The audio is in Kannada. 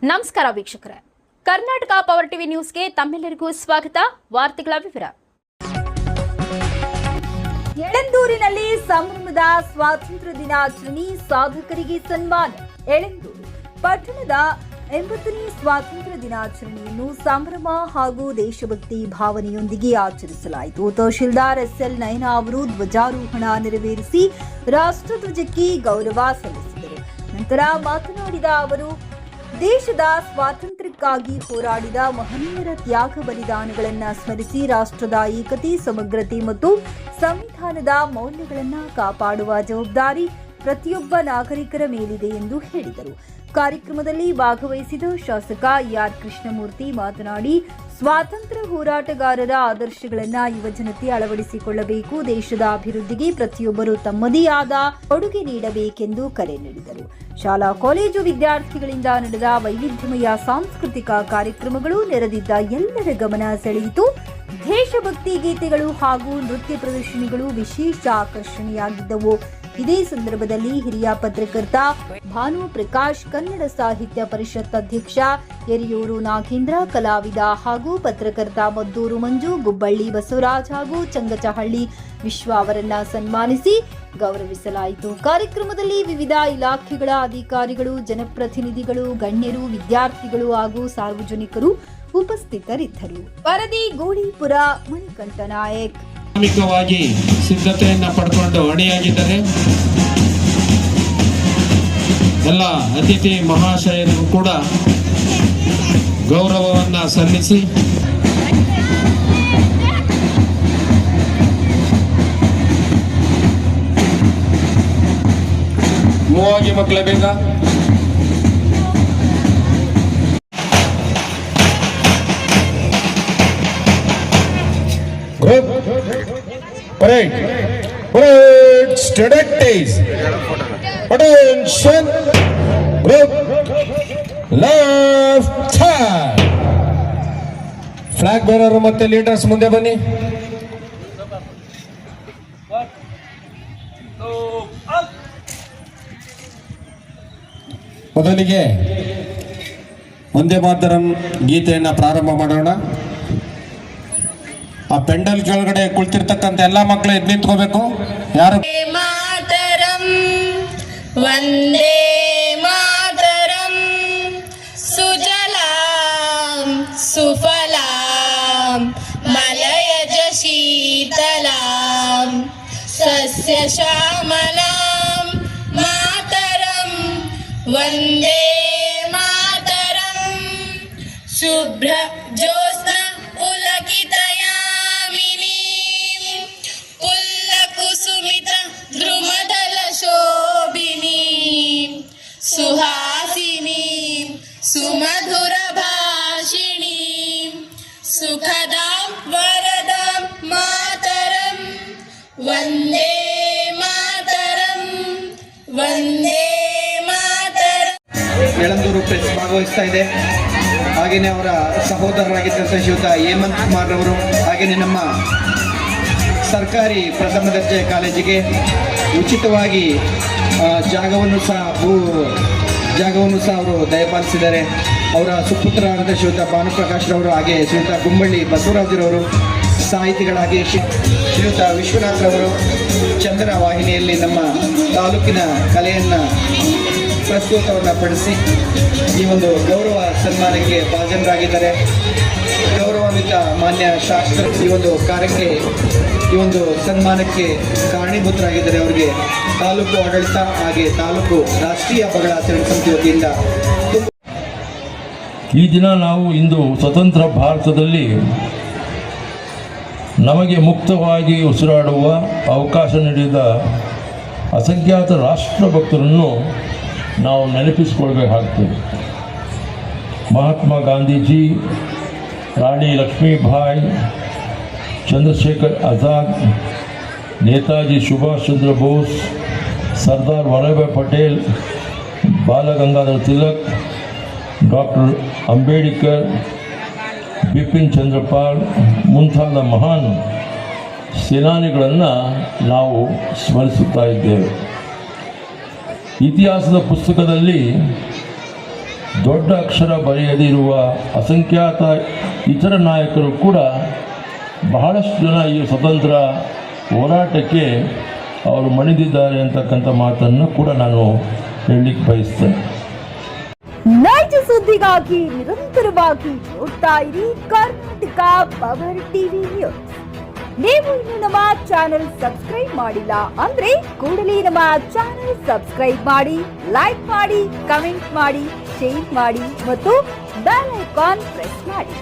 ನಮಸ್ಕಾರ ವೀಕ್ಷಕರೇ, ಕರ್ನಾಟಕ ಪವರ್ ಟಿವಿ ನ್ಯೂಸ್ಗೆ ತಮ್ಮೆಲ್ಲರಿಗೂ ಸ್ವಾಗತ. ವಾರ್ತೆಗಳ ವಿವರ. ಯಳಂದೂರಿನಲ್ಲಿ ಸಂಭ್ರಮದ ಸ್ವಾತಂತ್ರ್ಯ ದಿನಾಚರಣೆ, ಸಾಧಕರಿಗೆ ಸನ್ಮಾನ. ಯಳಂದೂರು ಪಟ್ಟಣದ 80ನೇ ಸ್ವಾತಂತ್ರ್ಯ ದಿನಾಚರಣೆಯನ್ನು ಸಂಭ್ರಮ ಹಾಗೂ ದೇಶಭಕ್ತಿ ಭಾವನೆಯೊಂದಿಗೆ ಆಚರಿಸಲಾಯಿತು. ತಹಶೀಲ್ದಾರ್ SL ನಯನಾ ಅವರು ಧ್ವಜಾರೋಹಣ ನೆರವೇರಿಸಿ ರಾಷ್ಟ್ರಧ್ವಜಕ್ಕೆ ಗೌರವ ಸಲ್ಲಿಸಿದರು. ನಂತರ ಮಾತನಾಡಿದ ಅವರು, ದೇಶದ ಸ್ವಾತಂತ್ರ್ಯಕ್ಕಾಗಿ ಹೋರಾಡಿದ ಮಹನೀಯರ ತ್ಯಾಗ ಬಲಿದಾನಗಳನ್ನು ಸ್ಮರಿಸಿ ರಾಷ್ಟ್ರದ ಏಕತೆ, ಸಮಗ್ರತೆ ಮತ್ತು ಸಂವಿಧಾನದ ಮೌಲ್ಯಗಳನ್ನು ಕಾಪಾಡುವ ಜವಾಬ್ದಾರಿ ಪ್ರತಿಯೊಬ್ಬ ನಾಗರಿಕರ ಮೇಲಿದೆ ಎಂದು ಹೇಳಿದರು. ಕಾರ್ಯಕ್ರಮದಲ್ಲಿ ಭಾಗವಹಿಸಿದ ಶಾಸಕ ER ಕೃಷ್ಣಮೂರ್ತಿ ಮಾತನಾಡಿ, ಸ್ವಾತಂತ್ರ್ಯ ಹೋರಾಟಗಾರರ ಆದರ್ಶಗಳನ್ನು ಯುವಜನತೆ ಅಳವಡಿಸಿಕೊಳ್ಳಬೇಕು. ದೇಶದ ಅಭಿವೃದ್ಧಿಗೆ ಪ್ರತಿಯೊಬ್ಬರು ತಮ್ಮದೇ ಆದ ಕೊಡುಗೆ ನೀಡಬೇಕೆಂದು ಕರೆ ನೀಡಿದರು. ಶಾಲಾ ಕಾಲೇಜು ವಿದ್ಯಾರ್ಥಿಗಳಿಂದ ನಡೆದ ವೈವಿಧ್ಯಮಯ ಸಾಂಸ್ಕೃತಿಕ ಕಾರ್ಯಕ್ರಮಗಳು ನೆರೆದಿದ್ದ ಎಲ್ಲರ ಗಮನ ಸೆಳೆಯಿತು. ದೇಶಭಕ್ತಿ ಗೀತೆಗಳು ಹಾಗೂ ನೃತ್ಯ ಪ್ರದರ್ಶನಗಳು ವಿಶೇಷ ಆಕರ್ಷಣೆಯಾಗಿದ್ದವು. ಇದೇ ಸಂದರ್ಭದಲ್ಲಿ ಹಿರಿಯ ಪತ್ರಕರ್ತ ಭಾನು ಪ್ರಕಾಶ್, ಕನ್ನಡ ಸಾಹಿತ್ಯ ಪರಿಷತ್ ಅಧ್ಯಕ್ಷ ಯರಿಯೂರು ನಾಗೇಂದ್ರ, ಕಲಾವಿದ ಹಾಗೂ ಪತ್ರಕರ್ತ ಮದ್ದೂರು ಮಂಜು, ಗುಬ್ಬಳ್ಳಿ ಬಸವರಾಜ್ ಹಾಗೂ ಚಂಗಚಹಳ್ಳಿ ವಿಶ್ವ ಅವರನ್ನ ಸನ್ಮಾನಿಸಿ ಗೌರವಿಸಲಾಯಿತು. ಕಾರ್ಯಕ್ರಮದಲ್ಲಿ ವಿವಿಧ ಇಲಾಖೆಗಳ ಅಧಿಕಾರಿಗಳು, ಜನಪ್ರತಿನಿಧಿಗಳು, ಗಣ್ಯರು, ವಿದ್ಯಾರ್ಥಿಗಳು ಹಾಗೂ ಸಾರ್ವಜನಿಕರು ಉಪಸ್ಥಿತರಿದ್ದರು. ವರದಿ ಗೋಳಿಪುರ, ಮಣಿಕಂಠ ನಾಯಕ್. ಪ್ರಾಥಮಿಕವಾಗಿ ಸಿದ್ಧತೆಯನ್ನ ಪಡ್ಕೊಂಡು ಅಣಿಯಾಗಿದ್ದಾರೆ. ಎಲ್ಲ ಅತಿಥಿ ಮಹಾಶಯರಿಗೂ ಕೂಡ ಗೌರವವನ್ನ ಸಲ್ಲಿಸಿ ಮೂವಾಗಿ ಮಕ್ಕಳೇ ಬೇಗ. Parade. Parade. Student days. Attention. Group. Left hand. Flag bearer ಮತ್ತೆ ಲೀಡರ್ಸ್ ಮುಂದೆ ಬನ್ನಿ. ಮೊದಲಿಗೆ ವಂದೇ ಮಾತರಂ ಗೀತೆಯನ್ನ ಪ್ರಾರಂಭ ಮಾಡೋಣ. ಆ ಪೆಂಡಲ್ ಕೆಳಗಡೆ ಕುಳಿತಿರ್ತಕ್ಕಂಥ ಎಲ್ಲಾ ಮಕ್ಕಳು ಎದ್ದು ನಿಂತ್ಕೋಬೇಕು. ಯಾರು ಮಾತರಂ ವಂದೇ ಮಾತರಂ ಸುಜಲಾಂ ಸುಫಲಾಂ ಮಲಯಜ ಶೀತಲಾಂ ಸಸ್ಯ ಶ್ಯಾಮಲಾಂ ಮಾತರಂ ವಂದೇ ಮಾತರಂ ಶುಭ್ರ ಜ್ಯೋತ್ಸ್ನ ಸುಹಾಸಿನಿ ಸುಮಧುರ ಭಾಷಿಣಿ ಸುಖದಾಂ ವರದಾಂ ಮಾತರಂ ವಂದೇ ಮಾತರಂ ವಂದೇ ಮಾತರಂ. ಯಳಂದೂರು ಪ್ರೆಸ್ ಭಾಗವಹಿಸ್ತಾ ಇದೆ. ಹಾಗೆಯೇ ಅವರ ಸಹೋದರರಾಗಿದ್ದಂಥ ಶ್ರೀಯುತ ಹೇಮಂತ್ ಕುಮಾರ್ ಅವರು, ಹಾಗೆಯೇ ನಮ್ಮ ಸರ್ಕಾರಿ ಪ್ರಥಮ ದರ್ಜೆ ಕಾಲೇಜಿಗೆ ಉಚಿತವಾಗಿ ಜಾಗವನ್ನು ಸಹ ಅವರು ದಯಪಾಲಿಸಿದ್ದಾರೆ. ಅವರ ಸುಪುತ್ರರಾದ ಶ್ರೀಯುತ ಭಾನುಪ್ರಕಾಶ್ ರವರು, ಹಾಗೆ ಶ್ರೀಯುತ ಗುಂಬಳ್ಳಿ ಬಸವರಾಜರವರು, ಸಾಹಿತಿಗಳಾಗಿ ಶ್ರೀಯುತ ವಿಶ್ವನಾಥ್ ರವರು ಚಂದನ ವಾಹಿನಿಯಲ್ಲಿ ನಮ್ಮ ತಾಲೂಕಿನ ಕಲೆಯನ್ನು ಪ್ರಸ್ತುತವನ್ನು ಪಡಿಸಿ ಈ ಒಂದು ಗೌರವ ಸನ್ಮಾನಕ್ಕೆ ಭಾಜನರಾಗಿದ್ದಾರೆ. ಗೌರವಾನ್ವಿತ ಮಾನ್ಯ ಶಾಸಕರು ಈ ಒಂದು ಕಾರ್ಯಕ್ಕೆ, ಈ ಒಂದು ಸನ್ಮಾನಕ್ಕೆ ಕಾರಣೀಭೂತರಾಗಿದ್ದಾರೆ. ಅವರಿಗೆ ತಾಲೂಕು ಆಡಳಿತ ಹಾಗೆ ತಾಲೂಕು ರಾಷ್ಟ್ರೀಯ ಹಬ್ಬಗಳ ಆಚರಣೆ ಸಮಿತಿ ವತಿಯಿಂದ ಈ ದಿನ ನಾವು ಇಂದು ಸ್ವತಂತ್ರ ಭಾರತದಲ್ಲಿ ನಮಗೆ ಮುಕ್ತವಾಗಿ ಉಸಿರಾಡುವ ಅವಕಾಶ ನೀಡಿದ ಅಸಂಖ್ಯಾತ ರಾಷ್ಟ್ರಭಕ್ತರನ್ನು ನಾವು ನೆನಪಿಸಿಕೊಳ್ಬೇಕಾಗ್ತದೆ. ಮಹಾತ್ಮ ಗಾಂಧೀಜಿ, ರಾಣಿ ಲಕ್ಷ್ಮೀಬಾಯಿ, ಚಂದ್ರಶೇಖರ್ ಆಜಾದ್, ನೇತಾಜಿ ಸುಭಾಷ್ ಚಂದ್ರ ಬೋಸ್, ಸರ್ದಾರ್ ವಲ್ಲಭಭಾಯ್ ಪಟೇಲ್, ಬಾಲಗಂಗಾಧರ ತಿಲಕ್, ಡಾಕ್ಟರ್ ಅಂಬೇಡ್ಕರ್, ಬಿಪಿನ್ ಚಂದ್ರಪಾಲ್ ಮುಂತಾದ ಮಹಾನ್ ಸೇನಾನಿಗಳನ್ನು ನಾವು ಸ್ಮರಿಸುತ್ತಾ ಇದ್ದೇವೆ. ಇತಿಹಾಸದ ಪುಸ್ತಕದಲ್ಲಿ ದೊಡ್ಡ ಅಕ್ಷರ ಬರೆಯದಿರುವ ಅಸಂಖ್ಯಾತ ಇತರ ನಾಯಕರು ಕೂಡ ಬಹಳಷ್ಟು ಜನ ಈ ಸ್ವತಂತ್ರ ಹೋರಾಟಕ್ಕೆ ಅವರು ಮಣಿದಿದ್ದಾರೆ ಅಂತಕ್ಕಂಥ ಮಾತನ್ನು ಕೂಡ ನಾನು ಹೇಳಲಿಕ್ಕೆ ಬಯಸ್ತೇನೆ. ನೈಜ ಸುದ್ದಿಗಾಗಿ ನಿರಂತರವಾಗಿ ನೋಡ್ತಾ ಇರಿ ಕರ್ನಾಟಕ ಪವರ್ ಟಿವಿ ನ್ಯೂಸ್. ನೀವು ಇನ್ನು ನಮ್ಮ ಚಾನೆಲ್ ಸಬ್ಸ್ಕ್ರೈಬ್ ಮಾಡಿಲ್ಲ ಅಂದ್ರೆ ಕೂಡಲೇ ನಮ್ಮ ಚಾನೆಲ್ ಸಬ್ಸ್ಕ್ರೈಬ್ ಮಾಡಿ, ಲೈಕ್ ಮಾಡಿ, ಕಮೆಂಟ್ ಮಾಡಿ, ಶೇರ್ ಮಾಡಿ ಮತ್ತು ಬೆಲ್ ಐಕಾನ್ ಪ್ರೆಸ್ ಮಾಡಿ.